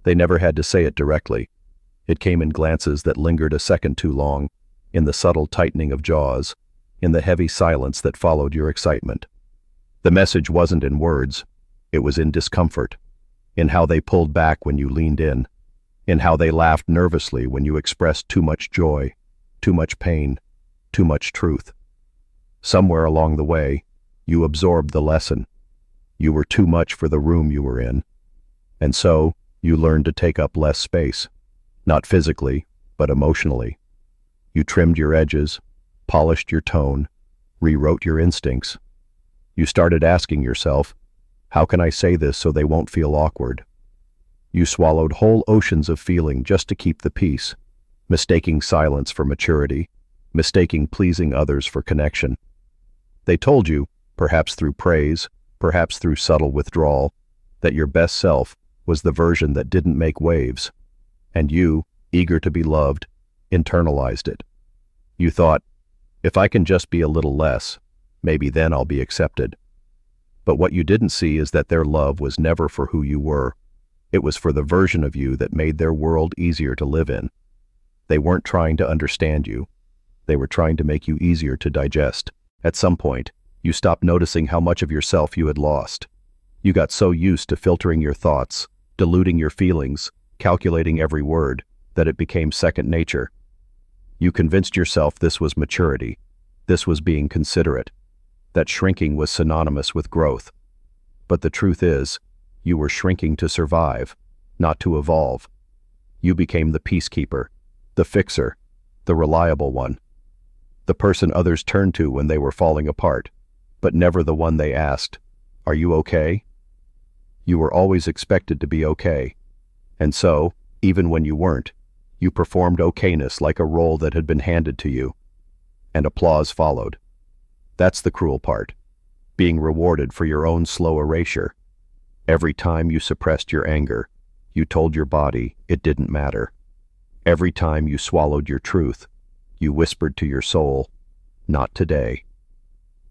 They never had to say it directly. It came in glances that lingered a second too long, in the subtle tightening of jaws, in the heavy silence that followed your excitement. The message wasn't in words, it was in discomfort, in how they pulled back when you leaned in how they laughed nervously when you expressed too much joy, too much pain, too much truth. Somewhere along the way, you absorbed the lesson. You were too much for the room you were in, and so you learned to take up less space, not physically, but emotionally. You trimmed your edges, polished your tone, rewrote your instincts. You started asking yourself, how can I say this so they won't feel awkward? You swallowed whole oceans of feeling just to keep the peace, mistaking silence for maturity, mistaking pleasing others for connection. They told you, perhaps through praise, perhaps through subtle withdrawal, that your best self was the version that didn't make waves, and you, eager to be loved, internalized it. You thought, if I can just be a little less, maybe then I'll be accepted. But what you didn't see is that their love was never for who you were. It was for the version of you that made their world easier to live in. They weren't trying to understand you. They were trying to make you easier to digest. At some point, you stopped noticing how much of yourself you had lost. You got so used to filtering your thoughts, diluting your feelings, calculating every word, that it became second nature. You convinced yourself this was maturity, this was being considerate, that shrinking was synonymous with growth. But the truth is, you were shrinking to survive, not to evolve. You became the peacekeeper, the fixer, the reliable one, the person others turned to when they were falling apart, but never the one they asked, "Are you okay?" You were always expected to be okay, and so, even when you weren't, you performed okayness like a role that had been handed to you, and applause followed. That's the cruel part, being rewarded for your own slow erasure. Every time you suppressed your anger, you told your body it didn't matter. Every time you swallowed your truth, you whispered to your soul, "Not today."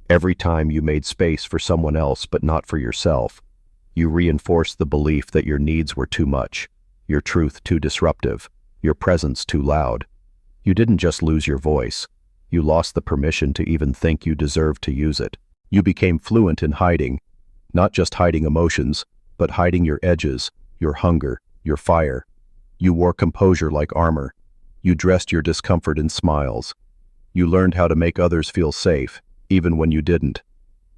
Every time you made space for someone else but not for yourself, you reinforced the belief that your needs were too much, your truth too disruptive, your presence too loud. You didn't just lose your voice, you lost the permission to even think you deserved to use it. You became fluent in hiding, not just hiding emotions, but hiding your edges, your hunger, your fire. You wore composure like armor. You dressed your discomfort in smiles. You learned how to make others feel safe, even when you didn't.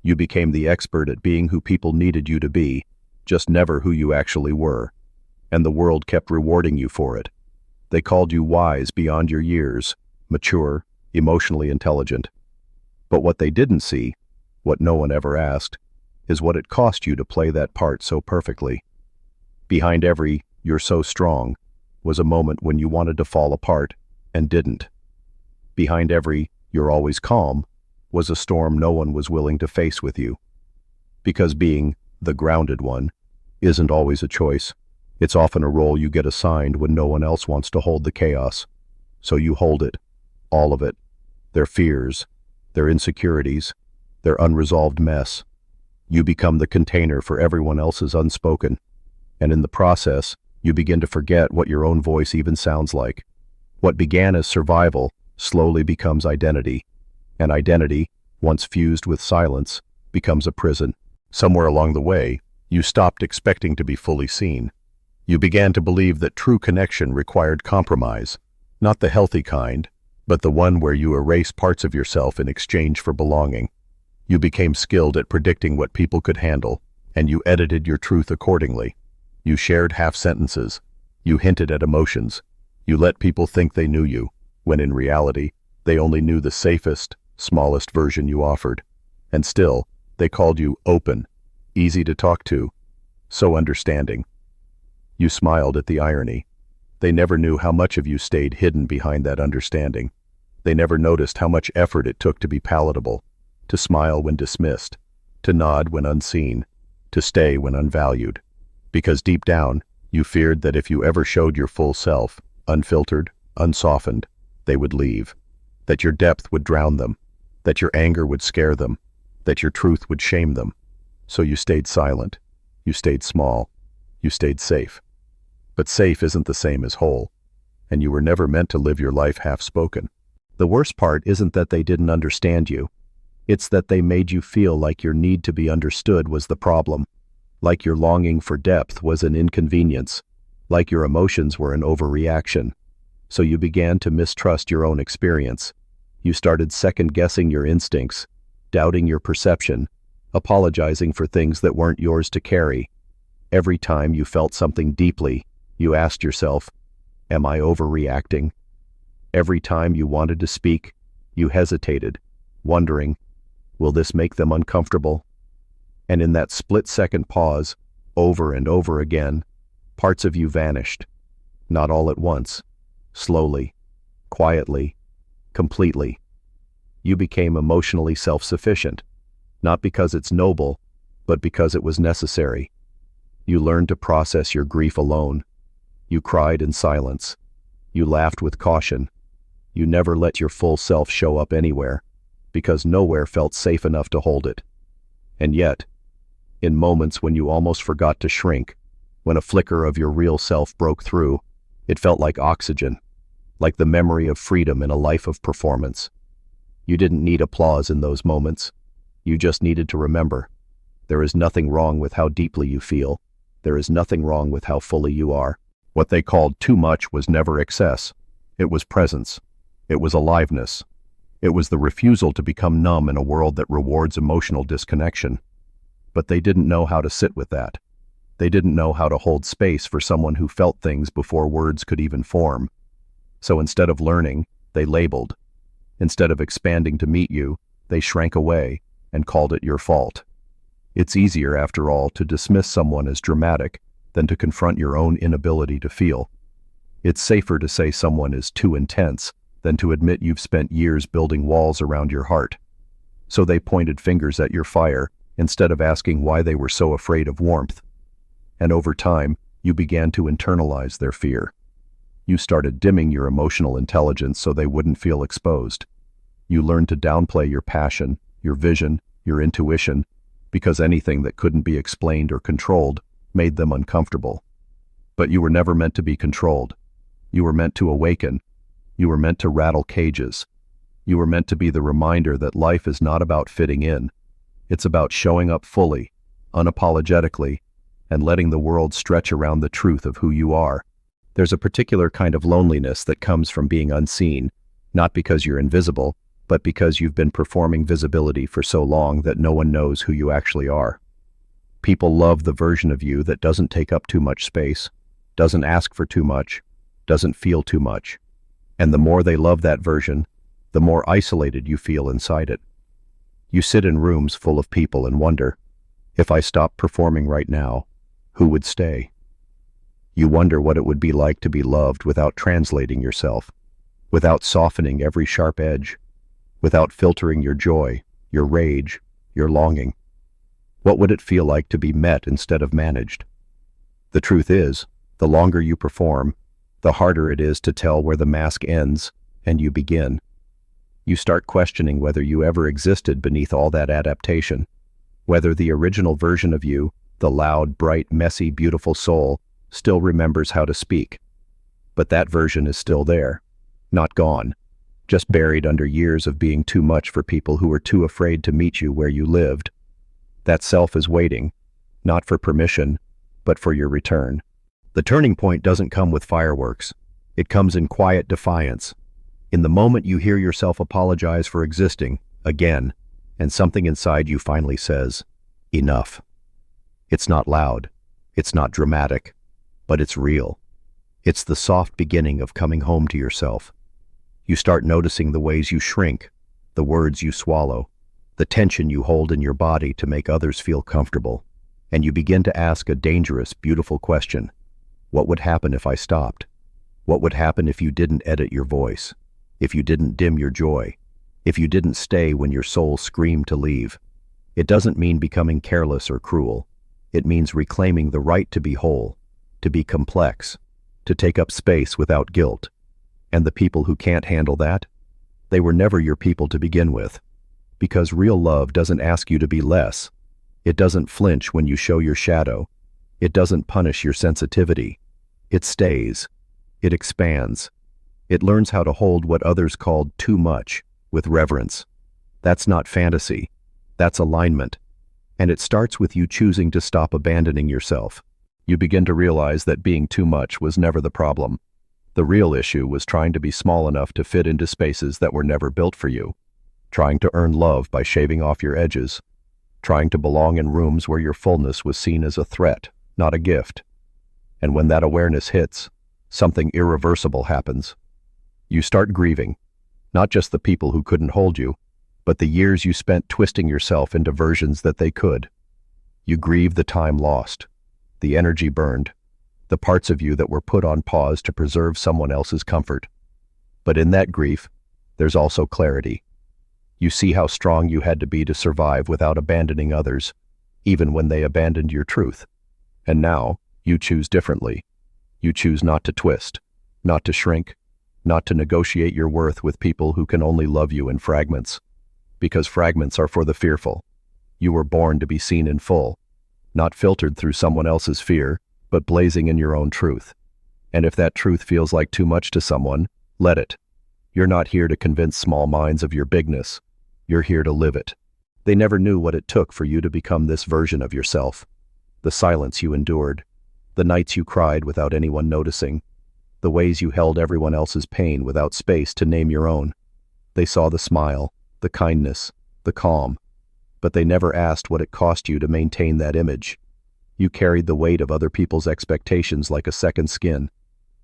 You became the expert at being who people needed you to be, just never who you actually were. And the world kept rewarding you for it. They called you wise beyond your years, mature, emotionally intelligent. But what they didn't see, what no one ever asked, is what it cost you to play that part so perfectly. Behind every "you're so strong" was a moment when you wanted to fall apart and didn't. Behind every "you're always calm" was a storm no one was willing to face with you. Because being the grounded one isn't always a choice. It's often a role you get assigned when no one else wants to hold the chaos. So you hold it, all of it, their fears, their insecurities, their unresolved mess. You become the container for everyone else's unspoken, and in the process, you begin to forget what your own voice even sounds like. What began as survival slowly becomes identity, and identity, once fused with silence, becomes a prison. Somewhere along the way, you stopped expecting to be fully seen. You began to believe that true connection required compromise, not the healthy kind, but the one where you erase parts of yourself in exchange for belonging. You became skilled at predicting what people could handle, and you edited your truth accordingly. You shared half-sentences. You hinted at emotions. You let people think they knew you, when in reality, they only knew the safest, smallest version you offered. And still, they called you open, easy to talk to, so understanding. You smiled at the irony. They never knew how much of you stayed hidden behind that understanding. They never noticed how much effort it took to be palatable, to smile when dismissed, to nod when unseen, to stay when unvalued. Because deep down, you feared that if you ever showed your full self, unfiltered, unsoftened, they would leave. That your depth would drown them, that your anger would scare them, that your truth would shame them. So you stayed silent, you stayed small, you stayed safe. But safe isn't the same as whole, and you were never meant to live your life half-spoken. The worst part isn't that they didn't understand you. It's that they made you feel like your need to be understood was the problem, like your longing for depth was an inconvenience, like your emotions were an overreaction. So you began to mistrust your own experience. You started second-guessing your instincts, doubting your perception, apologizing for things that weren't yours to carry. Every time you felt something deeply, you asked yourself, "Am I overreacting?" Every time you wanted to speak, you hesitated, wondering, "Will this make them uncomfortable?" And in that split-second pause, over and over again, parts of you vanished. Not all at once. Slowly, quietly, completely. You became emotionally self-sufficient, not because it's noble, but because it was necessary. You learned to process your grief alone. You cried in silence. You laughed with caution. You never let your full self show up anywhere, because nowhere felt safe enough to hold it. And yet, in moments when you almost forgot to shrink, when a flicker of your real self broke through, it felt like oxygen, like the memory of freedom in a life of performance. You didn't need applause in those moments. You just needed to remember. There is nothing wrong with how deeply you feel. There is nothing wrong with how fully you are. What they called too much was never excess. It was presence. It was aliveness. It was the refusal to become numb in a world that rewards emotional disconnection. But they didn't know how to sit with that. They didn't know how to hold space for someone who felt things before words could even form. So instead of learning, they labeled. Instead of expanding to meet you, they shrank away and called it your fault. It's easier, after all, to dismiss someone as dramatic than to confront your own inability to feel. It's safer to say someone is too intense than to admit you've spent years building walls around your heart. So they pointed fingers at your fire instead of asking why they were so afraid of warmth. And over time, you began to internalize their fear. You started dimming your emotional intelligence so they wouldn't feel exposed. You learned to downplay your passion, your vision, your intuition, because anything that couldn't be explained or controlled made them uncomfortable. But you were never meant to be controlled. You were meant to awaken. You were meant to rattle cages. You were meant to be the reminder that life is not about fitting in. It's about showing up fully, unapologetically, and letting the world stretch around the truth of who you are. There's a particular kind of loneliness that comes from being unseen, not because you're invisible, but because you've been performing visibility for so long that no one knows who you actually are. People love the version of you that doesn't take up too much space, doesn't ask for too much, doesn't feel too much. And the more they love that version, the more isolated you feel inside it. You sit in rooms full of people and wonder, if I stopped performing right now, who would stay? You wonder what it would be like to be loved without translating yourself, without softening every sharp edge, without filtering your joy, your rage, your longing. What would it feel like to be met instead of managed? The truth is, the longer you perform, the harder it is to tell where the mask ends and you begin. You start questioning whether you ever existed beneath all that adaptation, whether the original version of you, the loud, bright, messy, beautiful soul, still remembers how to speak. But that version is still there, not gone, just buried under years of being too much for people who were too afraid to meet you where you lived. That self is waiting, not for permission, but for your return. The turning point doesn't come with fireworks. It comes in quiet defiance. In the moment you hear yourself apologize for existing, again, and something inside you finally says, enough. It's not loud. It's not dramatic. But it's real. It's the soft beginning of coming home to yourself. You start noticing the ways you shrink, the words you swallow, the tension you hold in your body to make others feel comfortable, and you begin to ask a dangerous, beautiful question. What would happen if I stopped? What would happen if you didn't edit your voice? If you didn't dim your joy? If you didn't stay when your soul screamed to leave? It doesn't mean becoming careless or cruel. It means reclaiming the right to be whole, to be complex, to take up space without guilt. And the people who can't handle that? They were never your people to begin with. Because real love doesn't ask you to be less. It doesn't flinch when you show your shadow. It doesn't punish your sensitivity. It stays. It expands. It learns how to hold what others called too much with reverence. That's not fantasy. That's alignment. And it starts with you choosing to stop abandoning yourself. You begin to realize that being too much was never the problem. The real issue was trying to be small enough to fit into spaces that were never built for you. Trying to earn love by shaving off your edges. Trying to belong in rooms where your fullness was seen as a threat, not a gift. And when that awareness hits, something irreversible happens. You start grieving, not just the people who couldn't hold you, but the years you spent twisting yourself into versions that they could. You grieve the time lost, the energy burned, the parts of you that were put on pause to preserve someone else's comfort. But in that grief, there's also clarity. You see how strong you had to be to survive without abandoning others, even when they abandoned your truth. And now, you choose differently. You choose not to twist, not to shrink, not to negotiate your worth with people who can only love you in fragments. Because fragments are for the fearful. You were born to be seen in full, not filtered through someone else's fear, but blazing in your own truth. And if that truth feels like too much to someone, let it. You're not here to convince small minds of your bigness. You're here to live it. They never knew what it took for you to become this version of yourself. The silence you endured, the nights you cried without anyone noticing, the ways you held everyone else's pain without space to name your own. They saw the smile, the kindness, the calm, but they never asked what it cost you to maintain that image. You carried the weight of other people's expectations like a second skin.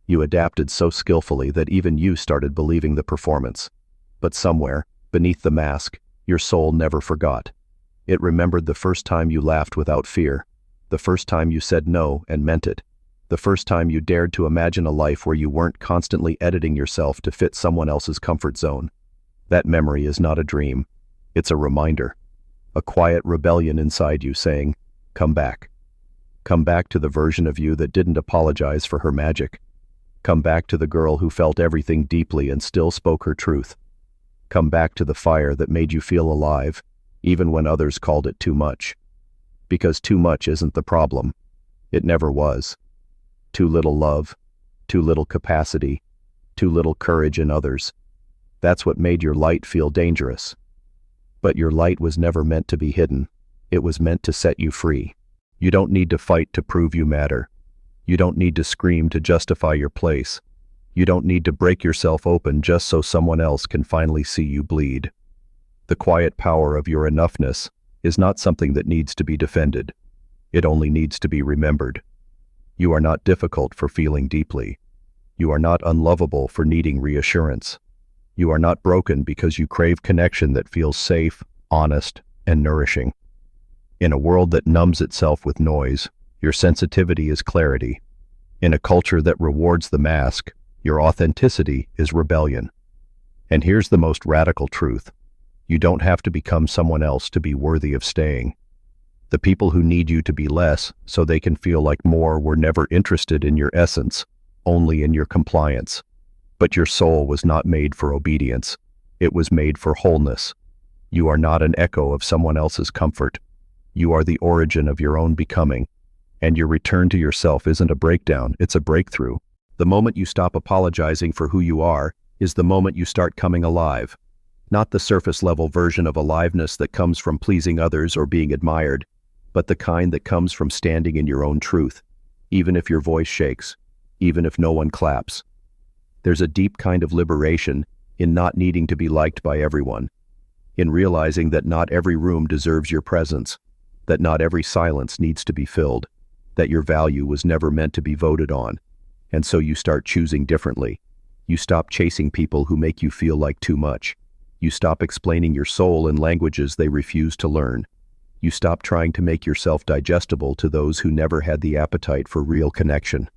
You adapted so skillfully that even you started believing the performance. But somewhere, beneath the mask, your soul never forgot. It remembered the first time you laughed without fear, the first time you said no and meant it, the first time you dared to imagine a life where you weren't constantly editing yourself to fit someone else's comfort zone. That memory is not a dream. It's a reminder. A quiet rebellion inside you saying, come back. Come back to the version of you that didn't apologize for her magic. Come back to the girl who felt everything deeply and still spoke her truth. Come back to the fire that made you feel alive, even when others called it too much. Because too much isn't the problem. It never was. Too little love, too little capacity, too little courage in others. That's what made your light feel dangerous. But your light was never meant to be hidden. It was meant to set you free. You don't need to fight to prove you matter. You don't need to scream to justify your place. You don't need to break yourself open just so someone else can finally see you bleed. The quiet power of your enoughness is not something that needs to be defended. It only needs to be remembered. You are not difficult for feeling deeply. You are not unlovable for needing reassurance. You are not broken because you crave connection that feels safe, honest, and nourishing. In a world that numbs itself with noise, your sensitivity is clarity. In a culture that rewards the mask, your authenticity is rebellion. And here's the most radical truth. You don't have to become someone else to be worthy of staying. The people who need you to be less so they can feel like more were never interested in your essence, only in your compliance. But your soul was not made for obedience. It was made for wholeness. You are not an echo of someone else's comfort. You are the origin of your own becoming. And your return to yourself isn't a breakdown, it's a breakthrough. The moment you stop apologizing for who you are is the moment you start coming alive. Not the surface-level version of aliveness that comes from pleasing others or being admired, but the kind that comes from standing in your own truth, even if your voice shakes, even if no one claps. There's a deep kind of liberation in not needing to be liked by everyone, in realizing that not every room deserves your presence, that not every silence needs to be filled, that your value was never meant to be voted on, and so you start choosing differently. You stop chasing people who make you feel like too much. You stop explaining your soul in languages they refuse to learn. You stop trying to make yourself digestible to those who never had the appetite for real connection.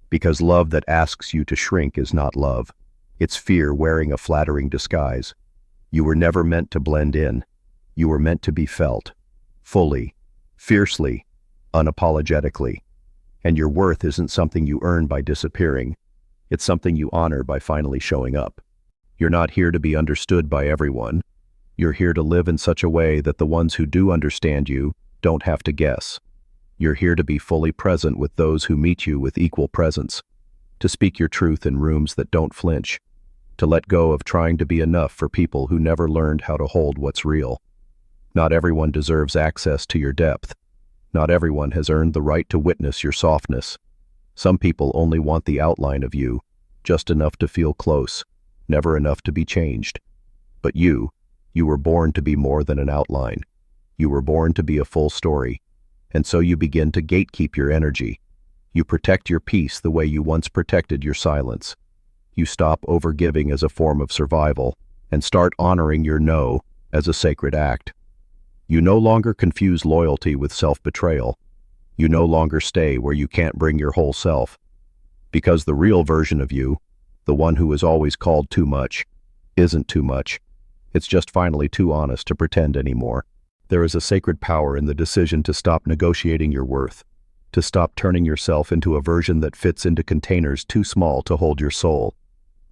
Because love that asks you to shrink is not love. It's fear wearing a flattering disguise. You were never meant to blend in. You were meant to be felt. Fully. Fiercely. Unapologetically. And your worth isn't something you earn by disappearing. It's something you honor by finally showing up. You're not here to be understood by everyone. You're here to live in such a way that the ones who do understand you don't have to guess. You're here to be fully present with those who meet you with equal presence. to speak your truth in rooms that don't flinch, to let go of trying to be enough for people who never learned how to hold what's real. Not everyone deserves access to your depth. Not everyone has earned the right to witness your softness. Some people only want the outline of you, just enough to feel close, never enough to be changed. But you were born to be more than an outline. You were born to be a full story. And so you begin to gatekeep your energy. You protect your peace the way you once protected your silence. You stop overgiving as a form of survival and start honoring your no as a sacred act. You no longer confuse loyalty with self-betrayal. You no longer stay where you can't bring your whole self. Because the real version of you, the one who is always called too much, isn't too much. It's just finally too honest to pretend anymore. There is a sacred power in the decision to stop negotiating your worth, to stop turning yourself into a version that fits into containers too small to hold your soul.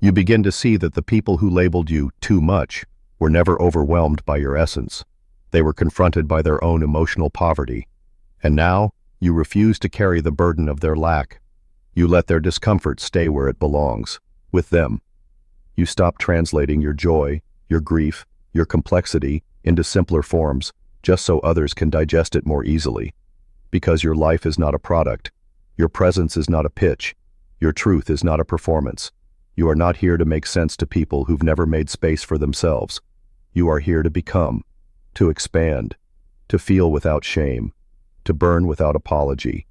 You begin to see that the people who labeled you too much were never overwhelmed by your essence. They were confronted by their own emotional poverty. And now, you refuse to carry the burden of their lack. You let their discomfort stay where it belongs, with them. You stop translating your joy, your grief, your complexity into simpler forms, just so others can digest it more easily. Because your life is not a product. Your presence is not a pitch. Your truth is not a performance. You are not here to make sense to people who've never made space for themselves. You are here to become, to expand, to feel without shame, to burn without apology,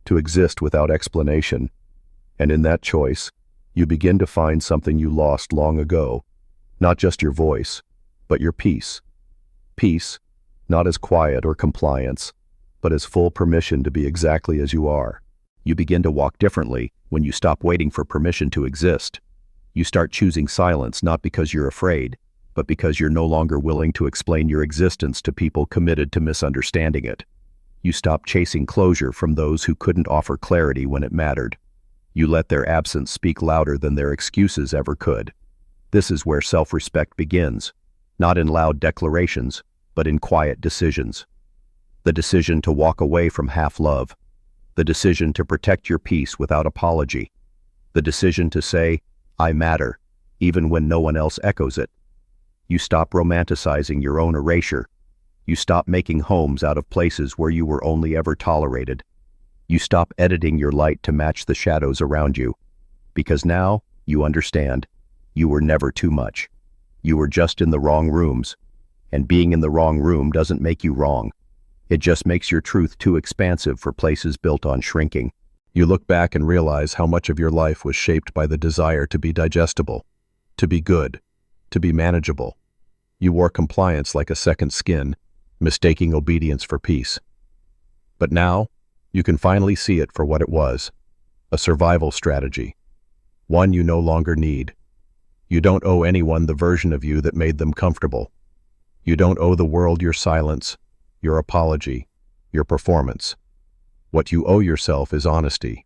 to exist without explanation. And in that choice, you begin to find something you lost long ago, not just your voice, but your peace. Peace, not as quiet or compliance, but as full permission to be exactly as you are. You begin to walk differently when you stop waiting for permission to exist. You start choosing silence not because you're afraid, but because you're no longer willing to explain your existence to people committed to misunderstanding it. You stop chasing closure from those who couldn't offer clarity when it mattered. You let their absence speak louder than their excuses ever could. This is where self-respect begins, not in loud declarations, but in quiet decisions. The decision to walk away from half-love. The decision to protect your peace without apology. The decision to say, I matter, even when no one else echoes it. You stop romanticizing your own erasure. You stop making homes out of places where you were only ever tolerated. You stop editing your light to match the shadows around you. Because now, you understand, you were never too much. You were just in the wrong rooms. And being in the wrong room doesn't make you wrong. It just makes your truth too expansive for places built on shrinking. You look back and realize how much of your life was shaped by the desire to be digestible, to be good, to be manageable. You wore compliance like a second skin, mistaking obedience for peace. But now, you can finally see it for what it was, a survival strategy, one you no longer need. You don't owe anyone the version of you that made them comfortable. You don't owe the world your silence, your apology, your performance. What you owe yourself is honesty,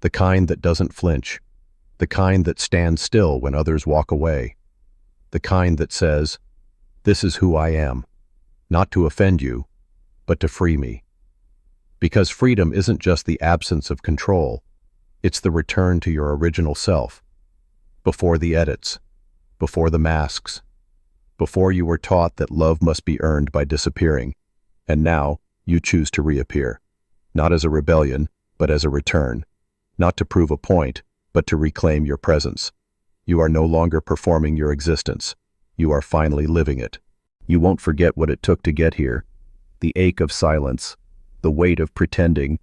the kind that doesn't flinch, the kind that stands still when others walk away, the kind that says, this is who I am, not to offend you, but to free me. Because freedom isn't just the absence of control, it's the return to your original self, before the edits, before the masks, before you were taught that love must be earned by disappearing, and now you choose to reappear, not as a rebellion, but as a return, not to prove a point, but to reclaim your presence. You are no longer performing your existence. You are finally living it. You won't forget what it took to get here, the ache of silence, the weight of pretending,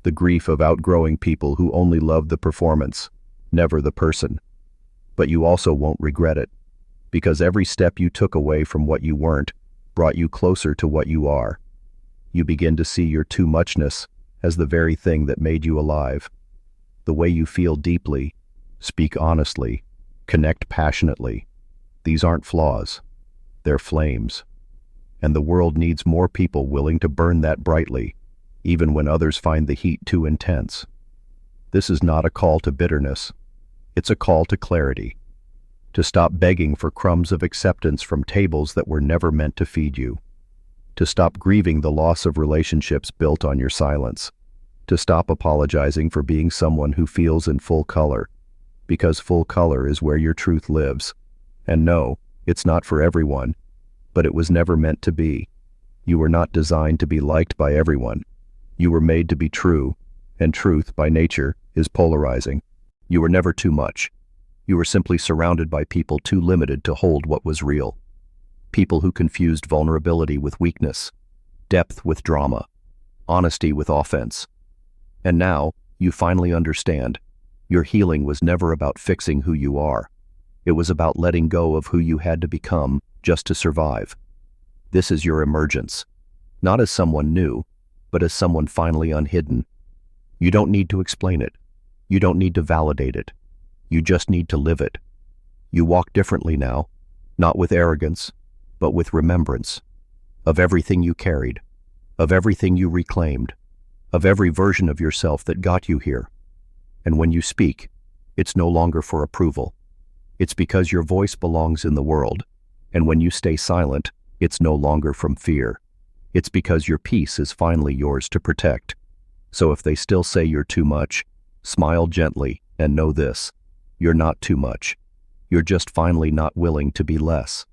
the grief of outgrowing people who only loved the performance, never the person. But you also won't regret it, because every step you took away from what you weren't brought you closer to what you are. You begin to see your too muchness as the very thing that made you alive. The way you feel deeply, speak honestly, connect passionately. These aren't flaws. They're flames. And the world needs more people willing to burn that brightly, even when others find the heat too intense. This is not a call to bitterness. It's a call to clarity. To stop begging for crumbs of acceptance from tables that were never meant to feed you. To stop grieving the loss of relationships built on your silence. To stop apologizing for being someone who feels in full color, because full color is where your truth lives. And no, it's not for everyone, but it was never meant to be. You were not designed to be liked by everyone. You were made to be true, and truth, by nature, is polarizing. You were never too much. You were simply surrounded by people too limited to hold what was real. People who confused vulnerability with weakness, depth with drama, honesty with offense. And now, you finally understand. Your healing was never about fixing who you are. It was about letting go of who you had to become just to survive. This is your emergence. Not as someone new, but as someone finally unhidden. You don't need to explain it. You don't need to validate it. You just need to live it. You walk differently now, not with arrogance, but with remembrance. Of everything you carried, of everything you reclaimed, of every version of yourself that got you here. And when you speak, it's no longer for approval. It's because your voice belongs in the world, and when you stay silent, it's no longer from fear. It's because your peace is finally yours to protect. So if they still say you're too much, smile gently and know this: you're not too much. You're just finally not willing to be less.